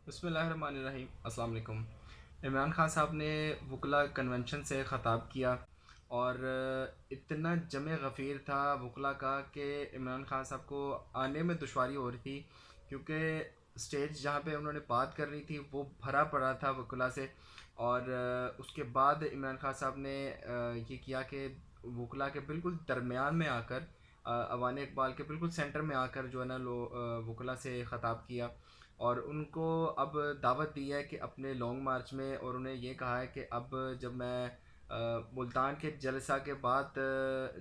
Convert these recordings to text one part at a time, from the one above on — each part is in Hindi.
बिस्मिल्लाहिर्रहमानिर्रहीम। अस्सलाम वालेकुम। इमरान खान साहब ने वकला कन्वेंशन से ख़ताब किया और इतना जमे गफ़ीर था वकला का कि इमरान खान साहब को आने में दुश्वारी हो रही थी, क्योंकि स्टेज जहाँ पे उन्होंने बात करनी थी वो भरा पड़ा था वकला से। और उसके बाद इमरान खान साहब ने ये किया कि वकला के बिल्कुल दरमियान में आकर, अवान इकबाल के बिल्कुल सेंटर में आकर जो है ना वकला से ख़ताब किया और उनको अब दावत दी है कि अपने लॉन्ग मार्च में, और उन्हें ये कहा है कि अब जब मैं मुल्तान के जलसा के बाद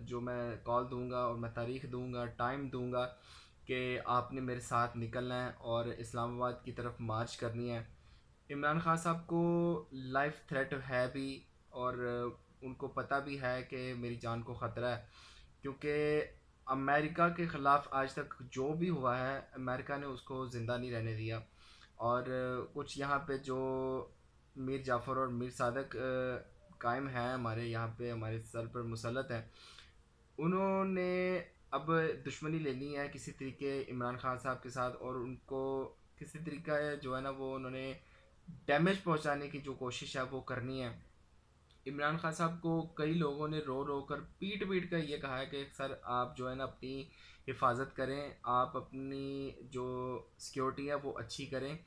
जो मैं कॉल दूंगा और मैं तारीख़ दूंगा, टाइम दूंगा कि आपने मेरे साथ निकलना है और इस्लामाबाद की तरफ मार्च करनी है। इमरान खान साहब को लाइफ थ्रेट है भी, और उनको पता भी है कि मेरी जान को ख़तरा है, क्योंकि अमेरिका के ख़िलाफ़ आज तक जो भी हुआ है अमेरिका ने उसको ज़िंदा नहीं रहने दिया। और कुछ यहाँ पे जो मीर जाफ़र और मीर सादक कायम हैं हमारे यहाँ पे, हमारे सर पर मुसल्लत हैं, उन्होंने अब दुश्मनी लेनी है किसी तरीके इमरान खान साहब के साथ, और उनको किसी तरीका जो है ना वो उन्होंने डैमेज पहुंचाने की जो कोशिश है वो करनी है। इमरान खान साहब को कई लोगों ने रो रो कर पीट पीट कर ये कहा है कि सर आप जो है ना अपनी हिफाजत करें, आप अपनी जो सिक्योरिटी है वो अच्छी करें,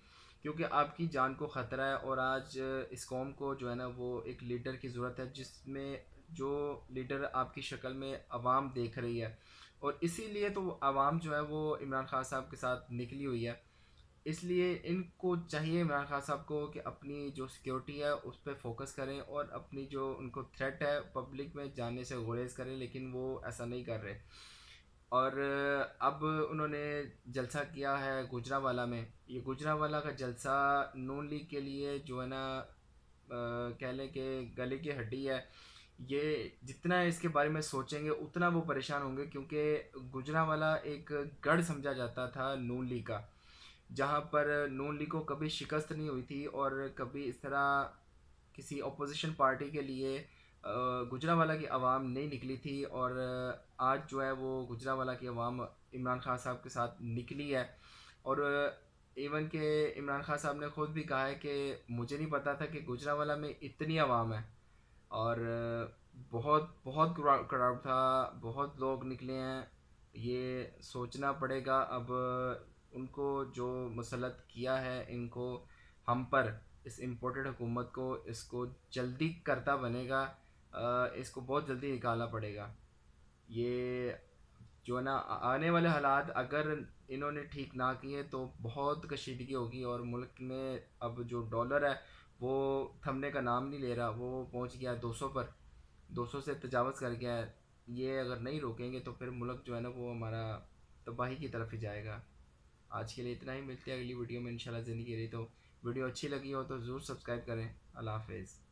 क्योंकि आपकी जान को ख़तरा है। और आज इस कौम को जो है ना वो एक लीडर की ज़रूरत है, जिसमें जो लीडर आपकी शक्ल में आवाम देख रही है, और इसीलिए तो आवाम जो है वो इमरान खान साहब के साथ निकली हुई है। इसलिए इनको चाहिए इमरान खान साहब को कि अपनी जो सिक्योरिटी है उस पर फोकस करें और अपनी जो उनको थ्रेट है पब्लिक में जाने से गुरेज करें, लेकिन वो ऐसा नहीं कर रहे। और अब उन्होंने जलसा किया है गुजरावाला में। ये गुजरावाला का जलसा नून लीग के लिए जो है ना कह लें कि गले की हड्डी है। ये जितना इसके बारे में सोचेंगे उतना वो परेशान होंगे, क्योंकि गुजरावाला एक गढ़ समझा जाता था नून लीग का, जहाँ पर नून लीग को कभी शिकस्त नहीं हुई थी और कभी इस तरह किसी अपोजिशन पार्टी के लिए गुजरावाला की आवाम नहीं निकली थी। और आज जो है वो गुजरावाला की आवाम इमरान खान साहब के साथ निकली है। और इवन के इमरान खान साहब ने खुद भी कहा है कि मुझे नहीं पता था कि गुजरावाला में इतनी आवाम है। और बहुत बहुत क्राउड था, बहुत लोग निकले हैं। ये सोचना पड़ेगा अब उनको जो मुसलत किया है इनको हम पर, इस इम्पोर्टेड हुकूमत को, इसको जल्दी करता बनेगा। इसको बहुत जल्दी निकालना पड़ेगा। ये जो है ना आने वाले हालात अगर इन्होंने ठीक ना किए तो बहुत कशीदगी होगी, और मुल्क में अब जो डॉलर है वो थमने का नाम नहीं ले रहा, वो पहुंच गया 200 पर, 200 से तजावज़ कर गया है। ये अगर नहीं रोकेंगे तो फिर मुल्क जो है ना वो हमारा तबाही की तरफ ही जाएगा। आज के लिए इतना ही, मिलते हैं अगली वीडियो में इंशाल्लाह ज़िंदगी रही तो। वीडियो अच्छी लगी हो तो ज़रूर सब्सक्राइब करें। अल्लाह हाफिज़।